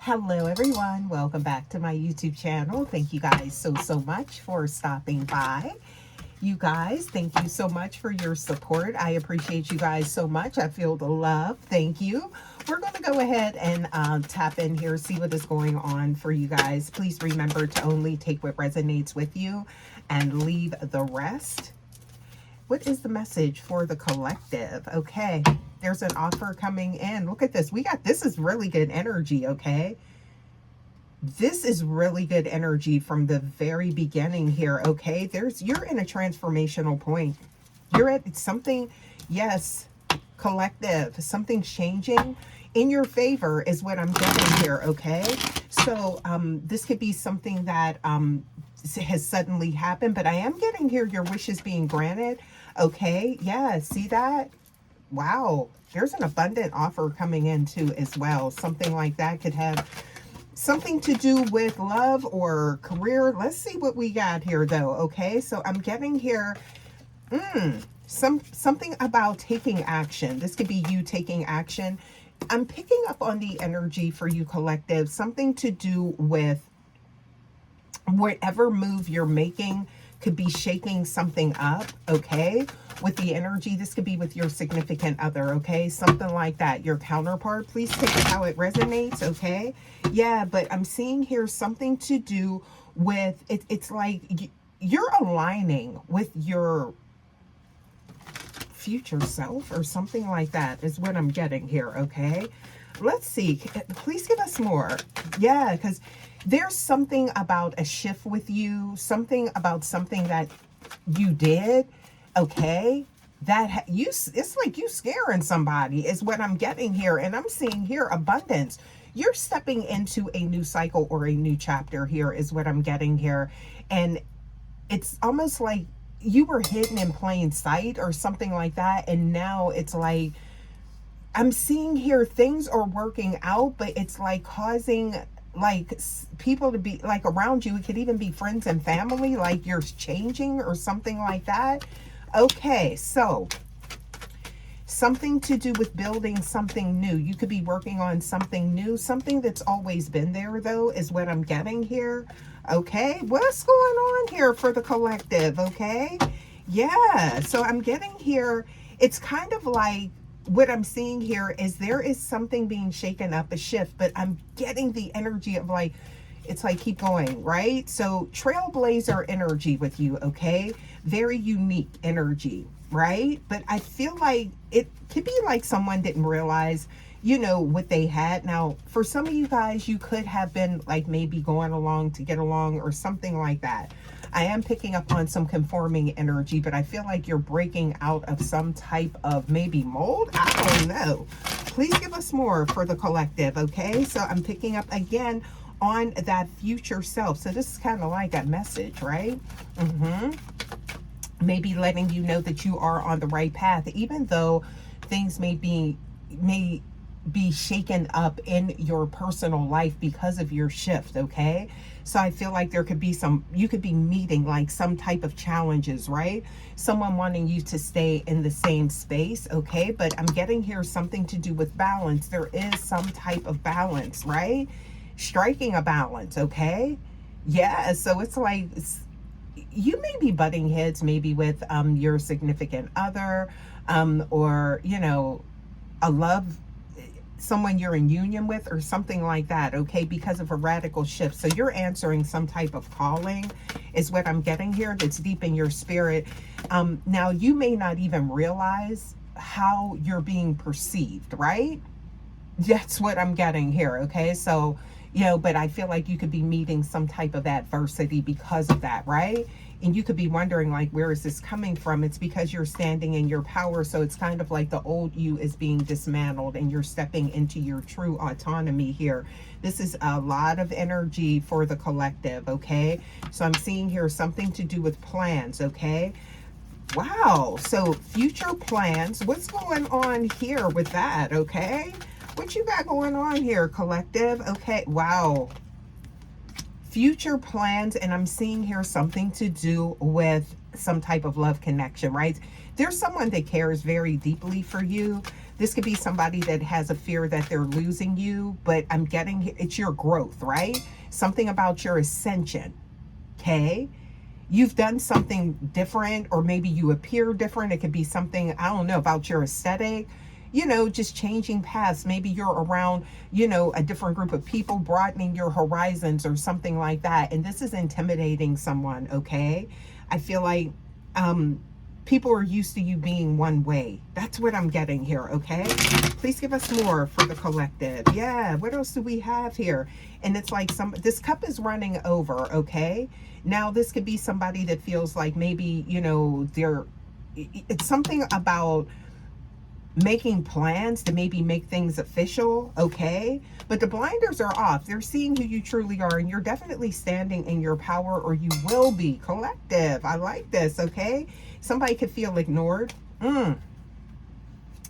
Hello everyone, welcome back to my YouTube channel. Thank you guys so much for stopping by. You guys, thank you so much for your support. I appreciate you guys so much. I feel the love. Thank you. We're going to go ahead and tap in here, see what is going on for you guys. Please remember to only take what resonates with you and leave the rest. What is the message for the collective? Okay, there's an offer coming in. Look at this. This is really good energy, okay? This is really good energy from the very beginning here, okay? You're in a transformational point. You're at something, yes, collective, something's changing in your favor is what I'm getting here, okay? So this could be something that has suddenly happened, but I am getting here your wishes being granted, okay? Yeah, see that? Wow, there's an abundant offer coming in too as well. Something like that could have something to do with love or career. Let's see what we got here though, okay? So I'm getting here something about taking action. This could be you taking action. I'm picking up on the energy for you collective, something to do with whatever move you're making could be shaking something up, okay? With the energy, this could be with your significant other, okay? Something like that. Your counterpart, please take it how it resonates, okay? Yeah, but I'm seeing here something to do with, it's like you're aligning with your future self or something like that is what I'm getting here, okay? Let's see. Please give us more. Yeah, because there's something about a shift with you, something about something that you did, okay? It's like you scaring somebody is what I'm getting here. And I'm seeing here abundance. You're stepping into a new cycle or a new chapter here is what I'm getting here. And it's almost like you were hidden in plain sight or something like that. And now it's like, I'm seeing here things are working out, but it's like causing like people to be like around you. It could even be friends and family, like you're changing or something like that. Okay, so something to do with building something new. You could be working on something new, something that's always been there though is what I'm getting here. Okay, what's going on here for the collective? Okay, yeah, so I'm getting here, it's kind of like what I'm seeing here is there is something being shaken up, a shift, but I'm getting the energy of like, it's like keep going, right? So trailblazer energy with you, okay? Very unique energy, right? But I feel like it could be like someone didn't realize, you know, what they had. Now, for some of you guys, you could have been like maybe going along to get along or something like that. I am picking up on some conforming energy, but I feel like you're breaking out of some type of maybe mold. I don't know. Please give us more for the collective, okay? So I'm picking up again on that future self. So this is kind of like a message, right? Maybe letting you know that you are on the right path, even though things may be shaken up in your personal life because of your shift, okay? So I feel like there could be you could be meeting like some type of challenges, right? Someone wanting you to stay in the same space, okay? But I'm getting here something to do with balance. There is some type of balance, right? Striking a balance, okay? Yeah, so it's like, you may be butting heads maybe with your significant other or, you know, someone you're in union with or something like that, okay, because of a radical shift. So you're answering some type of calling is what I'm getting here that's deep in your spirit. Now, you may not even realize how you're being perceived, right? That's what I'm getting here, okay? So, you know, but I feel like you could be meeting some type of adversity because of that, right? And you could be wondering, like, where is this coming from? It's because you're standing in your power. So it's kind of like the old you is being dismantled and you're stepping into your true autonomy here. This is a lot of energy for the collective, okay? So I'm seeing here something to do with plans, okay? Wow, so future plans. What's going on here with that, okay? What you got going on here, collective? Okay, wow. Future plans, and I'm seeing here something to do with some type of love connection, right? There's someone that cares very deeply for you. This could be somebody that has a fear that they're losing you, but I'm getting it's your growth, right? Something about your ascension, okay? You've done something different, or maybe you appear different. It could be something, I don't know, about your aesthetic, just changing paths. Maybe you're around, a different group of people, broadening your horizons or something like that. And this is intimidating someone, okay? I feel like people are used to you being one way. That's what I'm getting here, okay? Please give us more for the collective. Yeah, what else do we have here? And it's like this cup is running over, okay? Now, this could be somebody that feels like maybe, it's something about making plans to maybe make things official, okay? But the blinders are off. They're seeing who you truly are, and you're definitely standing in your power, or you will be. Collective, I like this, okay? Somebody could feel ignored.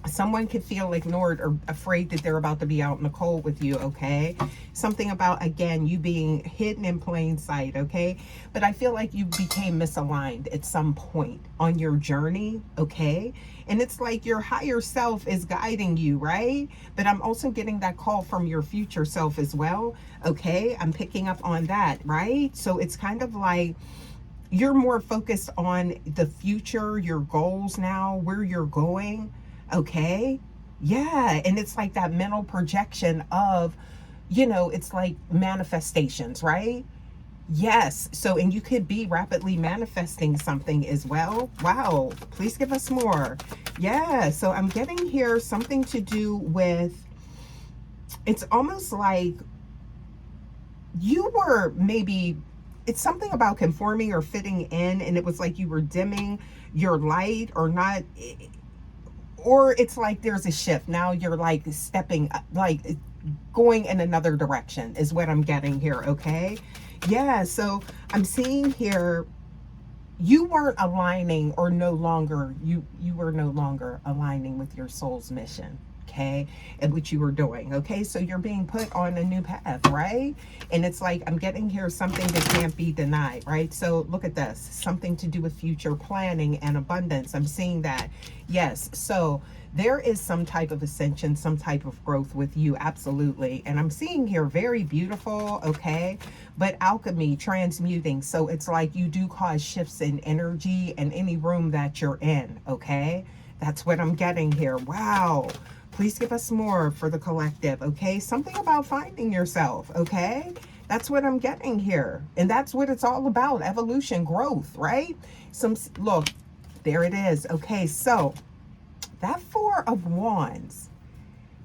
Someone could feel ignored or afraid that they're about to be out in the cold with you, okay? Something about, again, you being hidden in plain sight, okay? But I feel like you became misaligned at some point on your journey, okay? And it's like your higher self is guiding you, right? But I'm also getting that call from your future self as well, okay? I'm picking up on that, right? So it's kind of like you're more focused on the future, your goals now, where you're going, okay? Yeah, and it's like that mental projection of, it's like manifestations, right? Yes. So, and you could be rapidly manifesting something as well. Wow. Please give us more. Yeah. So I'm getting here something to do with, it's almost like you were maybe, it's something about conforming or fitting in, and it was like you were dimming your light or not, or it's like there's a shift. Now you're like stepping, like going in another direction is what I'm getting here, okay? Yeah, so I'm seeing here you weren't aligning, or no longer, you were no longer aligning with your soul's mission, okay, and what you were doing, okay? So you're being put on a new path, right? And it's like I'm getting here something that can't be denied, right? So look at this, something to do with future planning and abundance. I'm seeing that. Yes, so there is some type of ascension, some type of growth with you, absolutely. And I'm seeing here very beautiful, okay? But alchemy, transmuting. So it's like you do cause shifts in energy in any room that you're in, okay? That's what I'm getting here. Wow. Please give us more for the collective, okay? Something about finding yourself, okay? That's what I'm getting here. And that's what it's all about, evolution, growth, right? Look, there it is. Okay, so that Four of Wands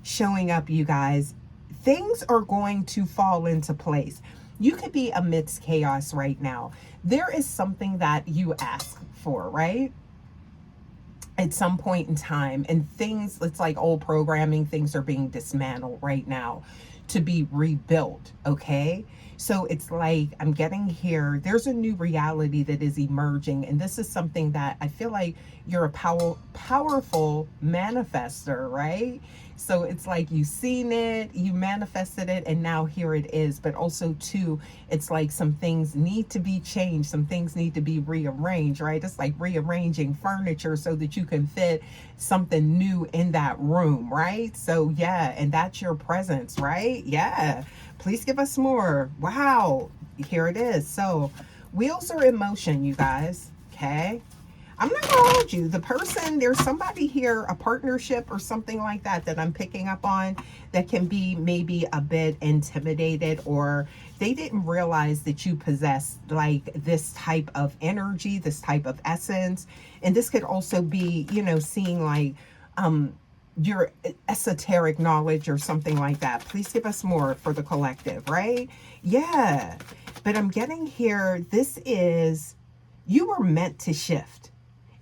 showing up, you guys, things are going to fall into place. You could be amidst chaos right now. There is something that you ask for, right? At some point in time, and things, it's like old programming, things are being dismantled right now to be rebuilt, okay? So it's like I'm getting here, there's a new reality that is emerging, and this is something that I feel like you're a powerful manifester, right? So it's like you've seen it, you manifested it, and now here it is. But also too, it's like some things need to be changed, some things need to be rearranged, right? It's like rearranging furniture so that you can fit something new in that room, right? So yeah, and that's your presence, right? Yeah. Please give us more. Wow. Here it is. So wheels are in motion, you guys. Okay. I'm not gonna hold you. The person, there's somebody here, a partnership or something like that that I'm picking up on that can be maybe a bit intimidated, or they didn't realize that you possess like this type of energy, this type of essence. And this could also be, seeing like your esoteric knowledge or something like that. Please give us more for the collective, right? Yeah. But I'm getting here, this is, you were meant to shift.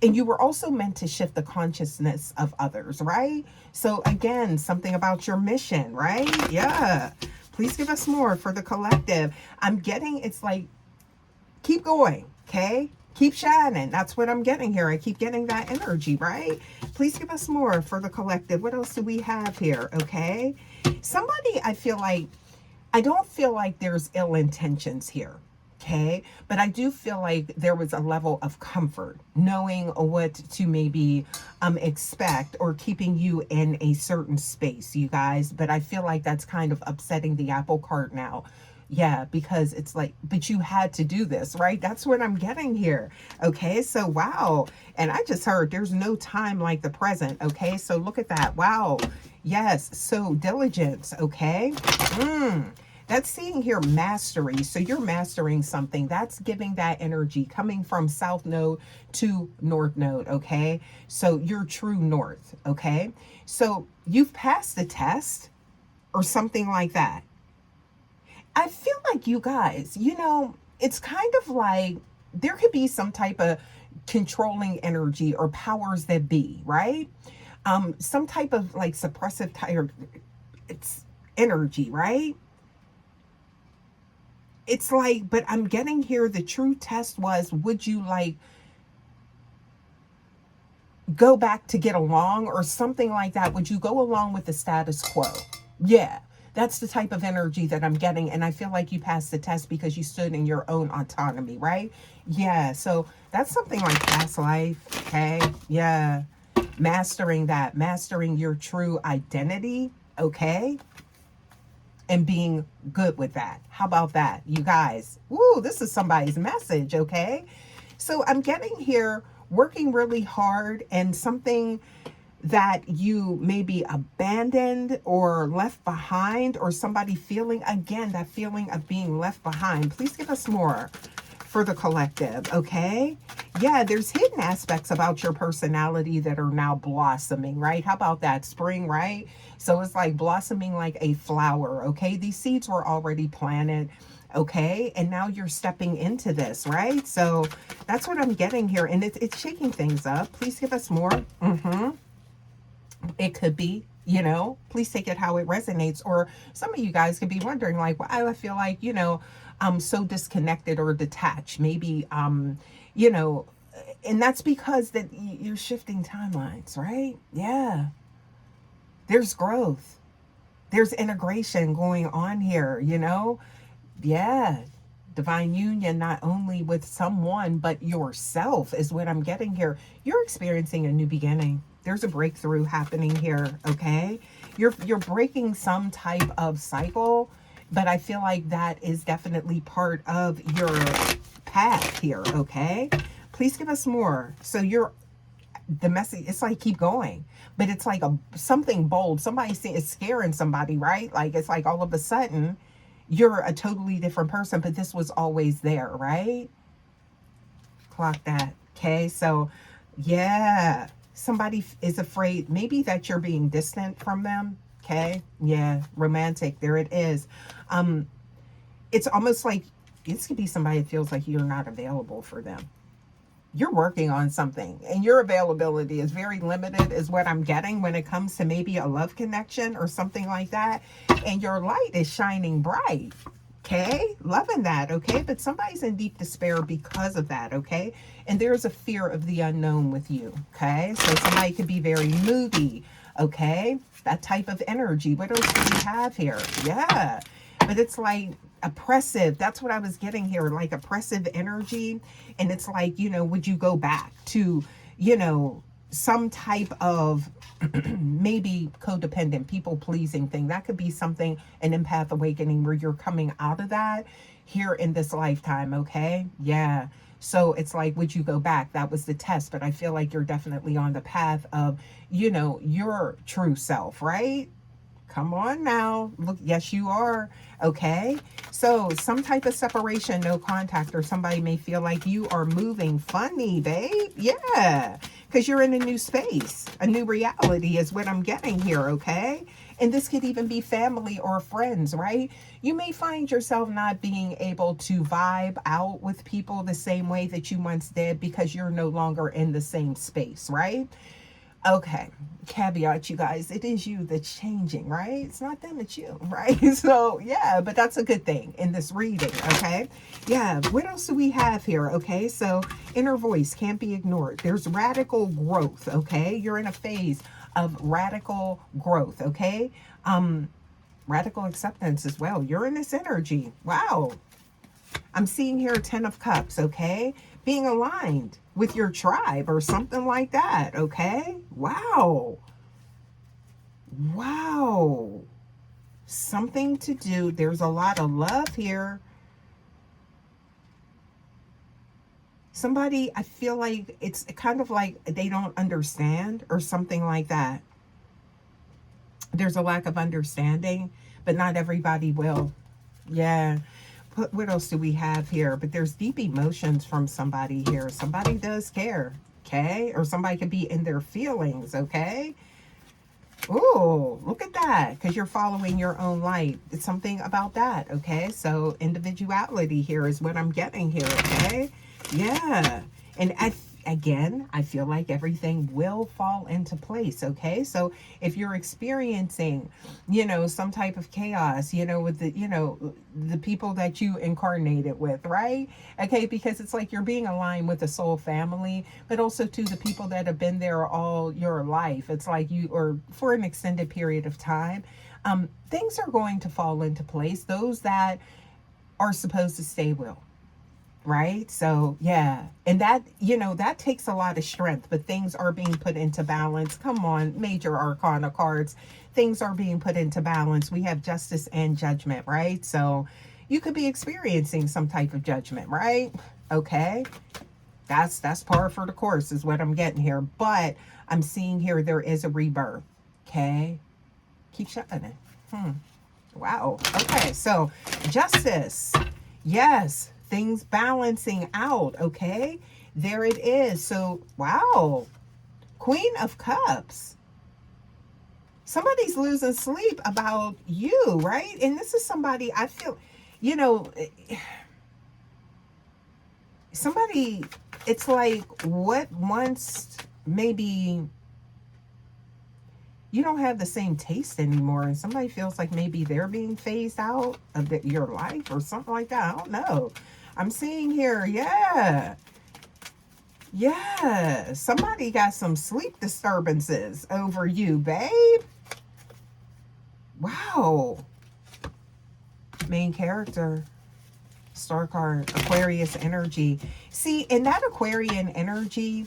And you were also meant to shift the consciousness of others, right? So again, something about your mission, right? Yeah. Please give us more for the collective. I'm getting, it's like, keep going, okay? Keep shining. That's what I'm getting here. I keep getting that energy, right? Please give us more for the collective. What else do we have here, okay? Somebody, I don't feel like there's ill intentions here. Okay, but I do feel like there was a level of comfort knowing what to maybe expect, or keeping you in a certain space, you guys. But I feel like that's kind of upsetting the apple cart now. Yeah, because it's like, but you had to do this, right? That's what I'm getting here. Okay, so wow. And I just heard there's no time like the present. Okay, so look at that. Wow. Yes, so diligence. Okay. That's seeing here mastery. So you're mastering something. That's giving that energy coming from South Node to North Node. Okay. So you're true North. Okay. So you've passed the test or something like that. I feel like you guys, it's kind of like there could be some type of controlling energy or powers that be, right? Some type of like suppressive type, it's energy, right? It's like, but I'm getting here the true test was, would you like go back to get along or something like that? Would you go along with the status quo? Yeah, that's the type of energy that I'm getting. And I feel like you passed the test because you stood in your own autonomy, right? Yeah, so that's something like past life. Okay, yeah, mastering that, mastering your true identity. Okay, and being good with that. How about that, you guys? Woo, this is somebody's message, okay? So I'm getting here working really hard, and something that you maybe abandoned or left behind, or somebody feeling, again, that feeling of being left behind. Please give us more for the collective, okay? Yeah, there's hidden aspects about your personality that are now blossoming, right? How about that? Spring, right? So it's like blossoming like a flower, okay? These seeds were already planted, okay? And now you're stepping into this, right? So that's what I'm getting here. And it's shaking things up. Please give us more. It could be, please take it how it resonates. Or some of you guys could be wondering, like, why I feel like, I'm so disconnected or detached. Maybe, you know, and that's because that you're shifting timelines, right? Yeah. There's growth. There's integration going on here, Yeah. Divine union, not only with someone, but yourself is what I'm getting here. You're experiencing a new beginning. There's a breakthrough happening here, okay? You're breaking some type of cycle, but I feel like that is definitely part of your path here, okay? Please give us more. So the message, it's like keep going, but it's like something bold. Somebody is scaring somebody, right? Like it's like all of a sudden you're a totally different person, but this was always there, right? Clock that. Okay, so yeah, somebody is afraid maybe that you're being distant from them. Okay, yeah, romantic, there it is. It's almost like this could be somebody that feels like you're not available for them. You're working on something and your availability is very limited, is what I'm getting when it comes to maybe a love connection or something like that. And your light is shining bright. Okay, loving that. Okay, but somebody's in deep despair because of that. Okay, and there's a fear of the unknown with you. Okay, so somebody could be very moody. Okay, that type of energy. What else do we have here? Yeah, but it's like oppressive. That's what I was getting here, like oppressive energy. And it's like, would you go back to, some type of maybe codependent, people pleasing thing? That could be something, an empath awakening, where you're coming out of that here in this lifetime. Okay. Yeah. So it's like, would you go back? That was the test, but I feel like you're definitely on the path of, your true self, right? Come on now. Look, yes, you are. Okay. So some type of separation, no contact, or somebody may feel like you are moving funny, babe. Yeah. Because you're in a new space. A new reality is what I'm getting here. Okay. And this could even be family or friends, right? You may find yourself not being able to vibe out with people the same way that you once did because you're no longer in the same space, right? Okay, caveat, you guys, it is you that's changing, right? It's not them, it's you, right? So yeah, but that's a good thing in this reading. Okay, yeah, what else do we have here? Okay, so inner voice can't be ignored. There's radical growth. Okay, you're in a phase of radical growth. Okay, radical acceptance as well. You're in this energy. Wow. I'm seeing here 10 of Cups, okay? Being aligned with your tribe or something like that, okay? Wow. Wow. Something to do. There's a lot of love here. Somebody, I feel like it's kind of like they don't understand or something like that. There's a lack of understanding, but not everybody will. Yeah. What else do we have here? But there's deep emotions from somebody here. Somebody does care, okay? Or somebody could be in their feelings, okay? Oh, look at that, because you're following your own light. It's something about that, okay? So individuality here is what I'm getting here, okay? Yeah. And again, I feel like everything will fall into place, okay? So if you're experiencing, some type of chaos, with the people that you incarnated with, right? Okay, because it's like you're being aligned with the soul family, but also to the people that have been there all your life. It's like or for an extended period of time, things are going to fall into place. Those that are supposed to stay will. Right? So, yeah. And that takes a lot of strength, but things are being put into balance. Come on, major arcana cards. Things are being put into balance. We have justice and judgment, right? So, you could be experiencing some type of judgment, right? Okay. That's par for the course is what I'm getting here. But I'm seeing here there is a rebirth. Okay. Keep shutting it. Wow. Okay. So, justice. Yes. Things balancing out, okay? There it is. So, wow. Queen of Cups. Somebody's losing sleep about you, right? And this is somebody I feel, somebody, it's like what once maybe you don't have the same taste anymore, and somebody feels like maybe they're being phased out of your life or something like that. I don't know. I'm seeing here, yeah. Yeah. Somebody got some sleep disturbances over you, babe. Wow. Main character. Star card. Aquarius energy. See, in that Aquarian energy,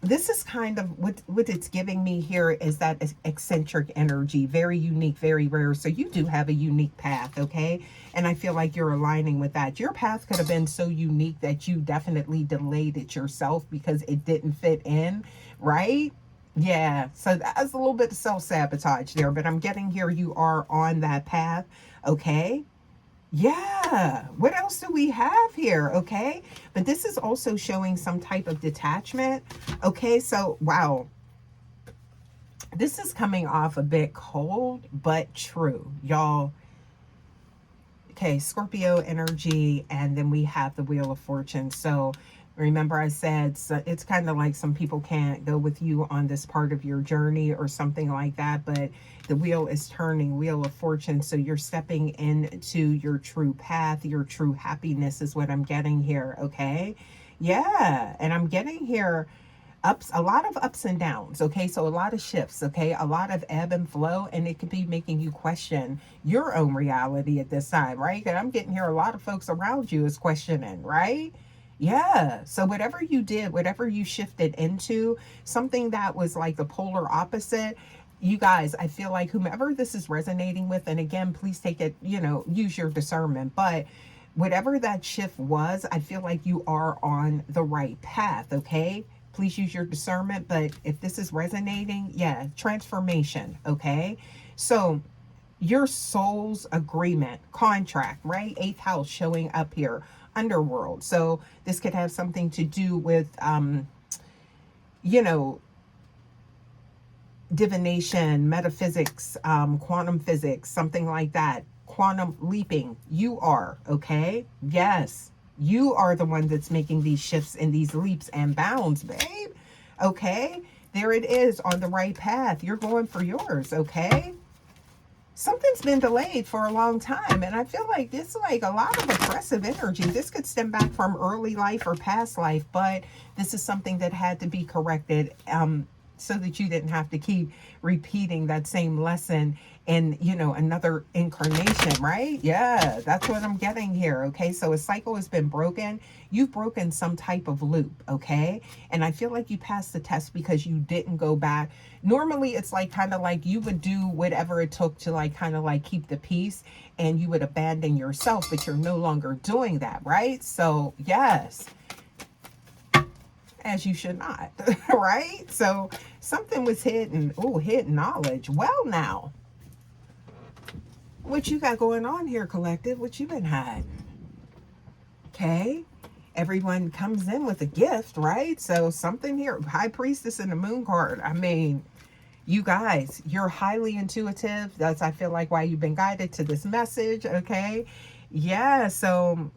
this is kind of what it's giving me here is that eccentric energy, very unique, very rare. So you do have a unique path, okay? And I feel like you're aligning with that. Your path could have been so unique that you definitely delayed it yourself because it didn't fit in, right? Yeah, so that's a little bit of self-sabotage there, but I'm getting here you are on that path, okay? Yeah. What else do we have here? Okay. But this is also showing some type of detachment. Okay. So, wow. This is coming off a bit cold, but true. Y'all. Okay. Scorpio energy. And then we have the Wheel of Fortune. So, remember I said so it's kind of like some people can't go with you on this part of your journey or something like that, but the wheel is turning, Wheel of Fortune. So you're stepping into your true path, your true happiness is what I'm getting here, okay? Yeah, and I'm getting here a lot of ups and downs, okay? So a lot of shifts, okay? A lot of ebb and flow, and it could be making you question your own reality at this time, right? And I'm getting here a lot of folks around you is questioning, right? Yeah. So whatever you did, whatever you shifted into, something that was like the polar opposite, you guys, I feel like whomever this is resonating with, and again, please take it, use your discernment, but whatever that shift was, I feel like you are on the right path, okay? Please use your discernment, but if this is resonating, yeah, transformation, okay? So your soul's agreement, contract, right? Eighth house showing up here, underworld. So this could have something to do with, divination, metaphysics, quantum physics, something like that. Quantum leaping. You are, okay? Yes. You are the one that's making these shifts and these leaps and bounds, babe. Okay? There it is on the right path. You're going for yours, okay? Something's been delayed for a long time, and I feel like this is like a lot of oppressive energy. This could stem back from early life or past life, but this is something that had to be corrected. so that you didn't have to keep repeating that same lesson in, you know, another incarnation, right? Yeah, that's what I'm getting here. Okay, so a cycle has been broken. You've broken some type of loop. Okay, and I feel like you passed the test because you didn't go back. Normally it's like kind of like you would do whatever it took to like kind of like keep the peace, and you would abandon yourself, but you're no longer doing that, right? So yes, as you should not. Right? So something was hidden. Oh, hidden knowledge. Well, now, what you got going on here, collective? What you been hiding? Okay, everyone comes in with a gift, right? So something here. High Priestess and the Moon card. I mean, you guys, you're highly intuitive. That's, I feel like, why you've been guided to this message. Okay, yeah. So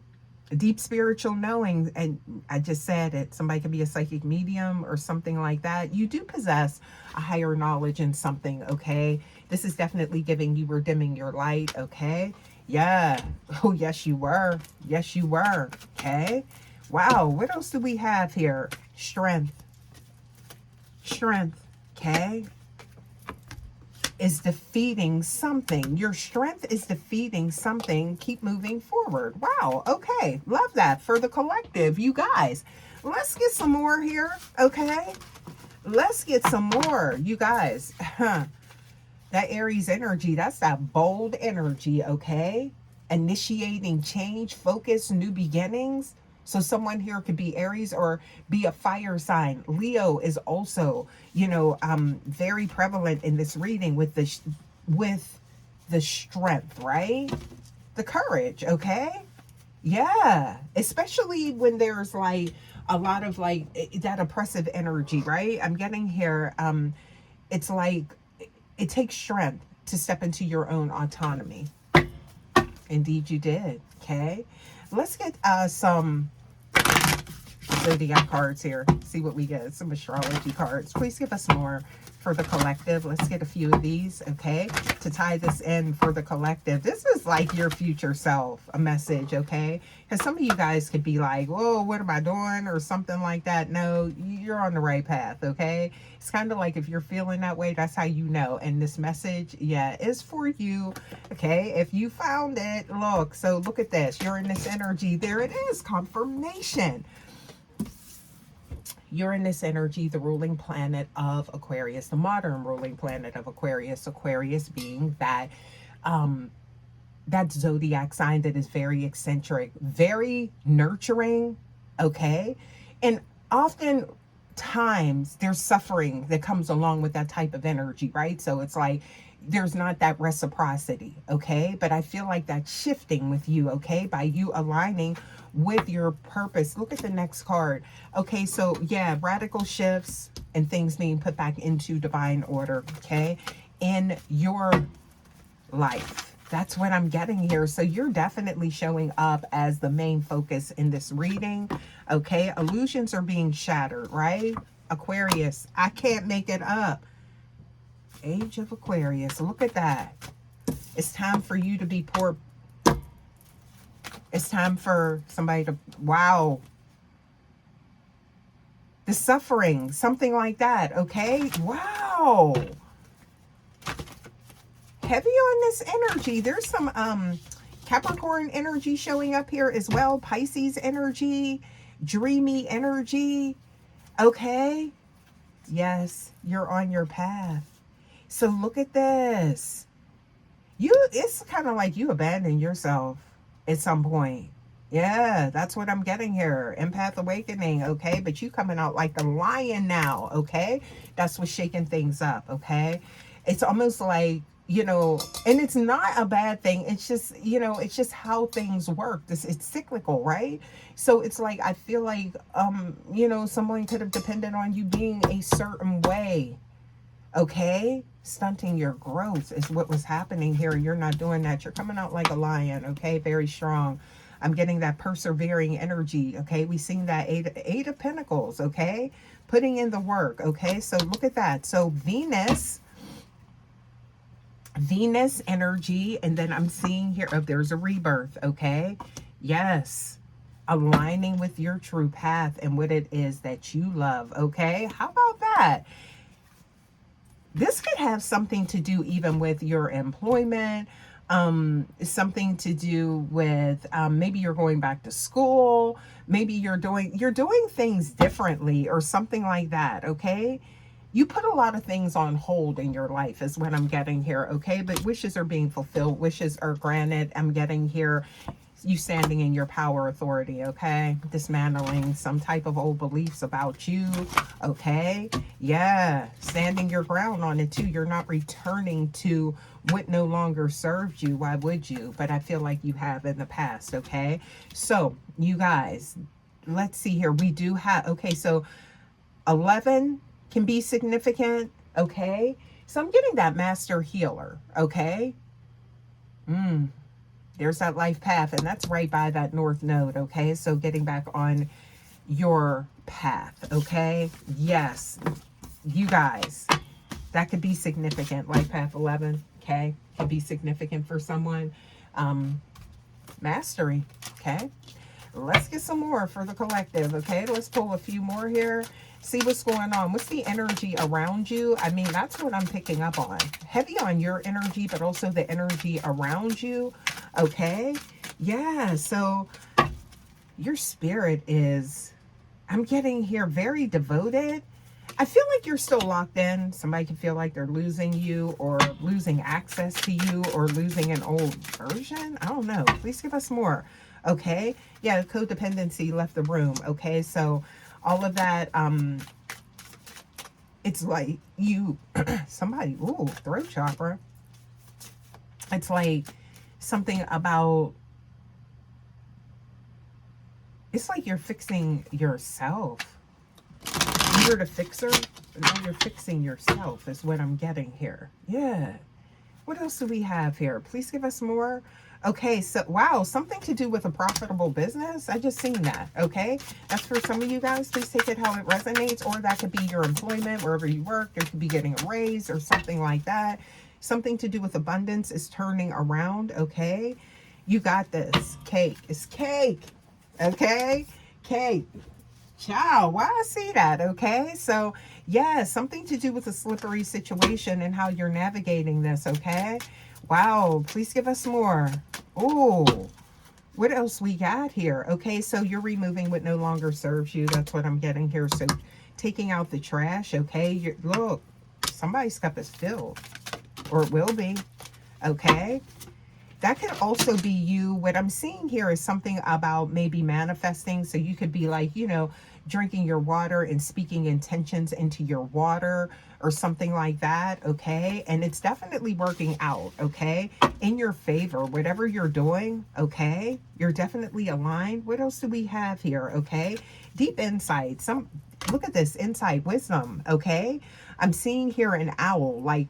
deep spiritual knowing, and I just said it, somebody could be a psychic medium or something like that. You do possess a higher knowledge in something. Okay, this is definitely giving you were dimming your light. Okay, yeah. Oh yes you were. Yes you were. Okay, wow. What else do we have here? Strength. Strength. Okay, is defeating something. Your strength is defeating something. Keep moving forward. Wow. Okay. Love that for the collective. You guys, let's get some more here. Okay. Let's get some more. You guys, that Aries energy, that's that bold energy. Okay. Initiating change, focus, new beginnings. So someone here could be Aries or be a fire sign. Leo is also, you know, very prevalent in this reading with the strength, right? The courage, okay? Yeah, especially when there's like a lot of like that oppressive energy, right? I'm getting here. It's like it takes strength to step into your own autonomy. Indeed, you did. Okay, let's get some zodiac cards here. See what we get. Some astrology cards. Please give us more for the collective. Let's get a few of these, okay, to tie this in for the collective. This is like your future self, a message, okay? Because some of you guys could be like, whoa, what am I doing? Or something like that. No, you're on the right path, okay? It's kind of like if you're feeling that way, that's how you know. And this message, yeah, is for you, okay? If you found it, look. So look at this. You're in this energy. There it is. Confirmation. Uranus energy, the ruling planet of Aquarius, the modern ruling planet of Aquarius. Aquarius being that that zodiac sign that is very eccentric, very nurturing, okay? And often times there's suffering that comes along with that type of energy, right? So it's like there's not that reciprocity, okay? But I feel like that's shifting with you, okay? By you aligning with your purpose. Look at the next card. Okay, so yeah, radical shifts and things being put back into divine order, okay, in your life. That's what I'm getting here. So you're definitely showing up as the main focus in this reading, okay? Illusions are being shattered, right? Aquarius, I can't make it up. Age of Aquarius, look at that. It's time for you to be poor. It's time for somebody to, wow. The suffering, something like that, okay? Wow. Heavy on this energy. There's some Capricorn energy showing up here as well. Pisces energy, dreamy energy, okay? Yes, you're on your path. So look at this. It's kind of like you abandon yourself at some point. Yeah, that's what I'm getting here. Empath awakening, okay? But you coming out like the lion now, okay? That's what's shaking things up, okay? It's almost like, you know, and it's not a bad thing. It's just, you know, it's just how things work. It's cyclical, right? So it's like, I feel like, you know, someone could have depended on you being a certain way, okay? Stunting your growth is what was happening here. You're not doing that. You're coming out like a lion, okay? Very strong. I'm getting that persevering energy, okay? We've seen that eight of Pentacles, okay? Putting in the work, okay? So look at that. So Venus energy, and then I'm seeing here, oh, there's a rebirth, okay? Yes. Aligning with your true path and what it is that you love, okay? How about that? This could have something to do even with your employment, something to do with maybe you're going back to school, maybe you're doing things differently or something like that, okay? You put a lot of things on hold in your life is what I'm getting here, okay? But wishes are being fulfilled, wishes are granted. I'm getting here you standing in your power authority, okay? Dismantling some type of old beliefs about you, okay? Yeah, standing your ground on it too. You're not returning to what no longer served you. Why would you? But I feel like you have in the past, okay? So, you guys, let's see here. We do have, okay, so 11 can be significant, okay? So I'm getting that master healer, okay? There's that life path, and that's right by that north node, okay? So getting back on your path, okay? Yes, you guys, that could be significant. Life path 11, okay? Could be significant for someone. Mastery, okay? Let's get some more for the collective, okay? Let's pull a few more here. See what's going on. What's the energy around you? I mean, that's what I'm picking up on. Heavy on your energy, but also the energy around you, okay? Yeah, so your spirit is, I'm getting here, very devoted. I feel like you're still locked in. Somebody can feel like they're losing you or losing access to you or losing an old version. I don't know. Please give us more. Okay. Yeah, codependency left the room. Okay. So all of that, it's like you, somebody, ooh, throat chakra. It's like something about, it's like you're fixing yourself. You're the fixer, but now you're fixing yourself is what I'm getting here. Yeah. What else do we have here? Please give us more. Okay, so wow, something to do with a profitable business. I just seen that, okay? That's for some of you guys. Please take it how it resonates, or that could be your employment, wherever you work. There could be getting a raise or something like that. Something to do with abundance is turning around, okay? You got this. Cake. It's cake, okay? Cake. Ciao. Why I see that, okay? So, yeah, something to do with a slippery situation and how you're navigating this, okay? Wow, please give us more. Oh, what else we got here? Okay, so you're removing what no longer serves you. That's what I'm getting here. So, taking out the trash, okay? Look, somebody's cup is filled, or it will be, okay? That could also be you. What I'm seeing here is something about maybe manifesting. So you could be like, you know, drinking your water and speaking intentions into your water or something like that, okay? And it's definitely working out, okay? In your favor, whatever you're doing, okay? You're definitely aligned. What else do we have here, okay? Deep insight. Look at this, insight, wisdom, okay? I'm seeing here an owl, like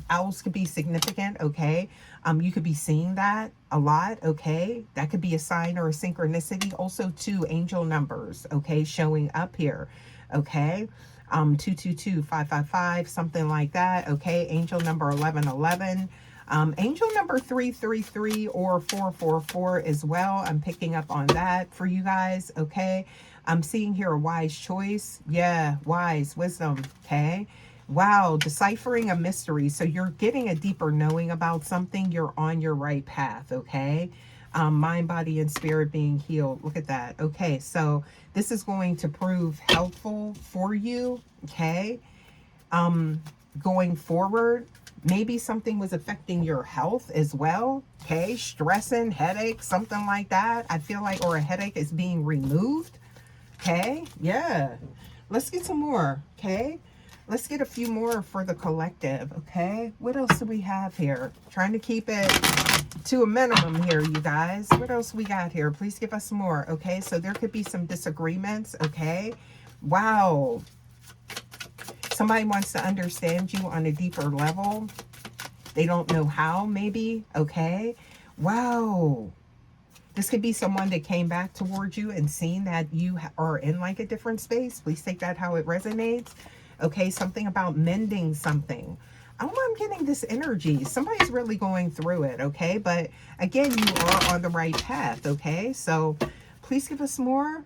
owls could be significant, okay? You could be seeing that a lot, okay? That could be a sign or a synchronicity. Also, two angel numbers, okay, showing up here, okay? 222, 555, something like that, okay? Angel number 1111. Angel number 333 or 444 as well. I'm picking up on that for you guys, okay? I'm seeing here a wise choice. Yeah, wise, wisdom, okay? Wow, deciphering a mystery. So you're getting a deeper knowing about something. You're on your right path, okay? Mind, body, and spirit being healed. Look at that. Okay, so this is going to prove helpful for you, okay? Going forward, maybe something was affecting your health as well, okay? Stressing, headache, something like that. I feel like, or a headache is being removed, okay? Yeah. Let's get some more, okay? Let's get a few more for the collective, okay? What else do we have here? Trying to keep it to a minimum here, you guys. What else we got here? Please give us more, okay? So there could be some disagreements, okay? Wow. Somebody wants to understand you on a deeper level. They don't know how, maybe, okay? Wow. This could be someone that came back towards you and seen that you are in like a different space. Please take that how it resonates. Okay, something about mending something. Oh, I'm getting this energy. Somebody's really going through it, okay? But again, you are on the right path, okay? So please give us more.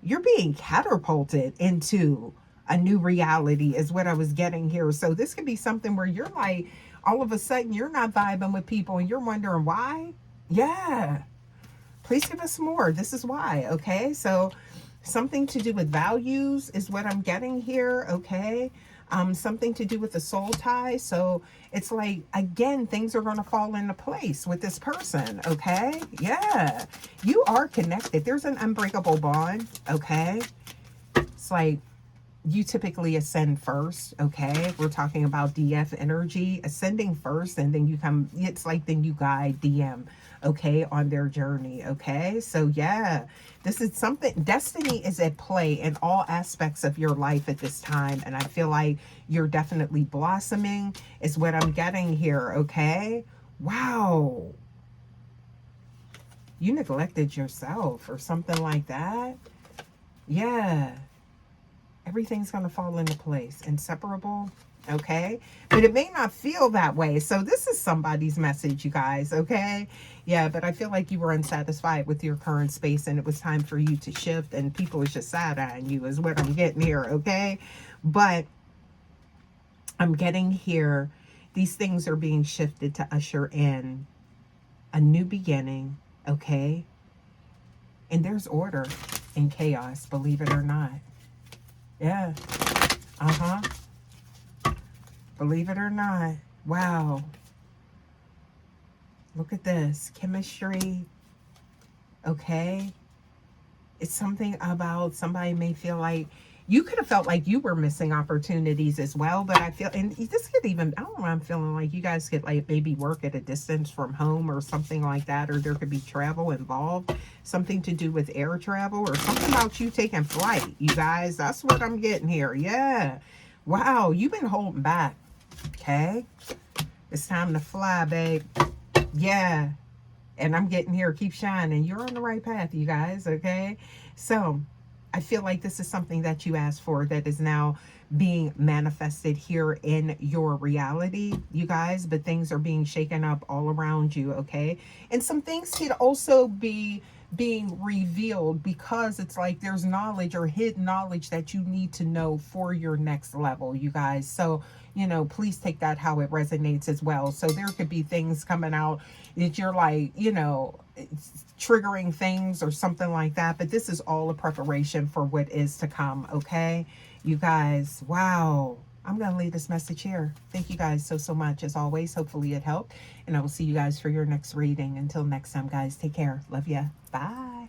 You're being catapulted into a new reality is what I was getting here. So this could be something where you're like, all of a sudden you're not vibing with people and you're wondering why. Yeah. Please give us more. This is why. Okay. So something to do with values is what I'm getting here. Okay. Something to do with the soul tie. So it's like, again, things are going to fall into place with this person. Okay. Yeah. You are connected. There's an unbreakable bond. Okay. It's like, you typically ascend first, okay? We're talking about DF energy, ascending first, and then you come, it's like then you guide DM, okay, on their journey, okay? So yeah, this is something, destiny is at play in all aspects of your life at this time, and I feel like you're definitely blossoming is what I'm getting here, okay? Wow. You neglected yourself or something like that. Yeah. Everything's going to fall into place. Inseparable, okay? But it may not feel that way. So this is somebody's message, you guys, okay? Yeah, but I feel like you were unsatisfied with your current space and it was time for you to shift and people was just side-eyeing you is what I'm getting here, okay? But I'm getting here, these things are being shifted to usher in a new beginning, okay? And there's order in chaos, believe it or not. Yeah. Believe it or not. Wow. Look at this. Chemistry. Okay. It's something about somebody may feel like you could have felt like you were missing opportunities as well, but I feel, and this could even, I don't know, I'm feeling like you guys could like maybe work at a distance from home or something like that, or there could be travel involved, something to do with air travel or something about you taking flight, you guys. That's what I'm getting here. Yeah. Wow. You've been holding back. Okay. It's time to fly, babe. Yeah. And I'm getting here. Keep shining. You're on the right path, you guys. Okay. So I feel like this is something that you asked for that is now being manifested here in your reality, you guys, but things are being shaken up all around you, okay? And some things could also be being revealed because it's like there's knowledge or hidden knowledge that you need to know for your next level, you guys. So, you know, please take that how it resonates as well. So there could be things coming out that you're like, you know, triggering things or something like that, but this is all a preparation for what is to come, okay, you guys. Wow. I'm gonna leave this message here. Thank you guys so much as always. Hopefully it helped, and I will see you guys for your next reading. Until next time, guys, take care. Love ya. Bye.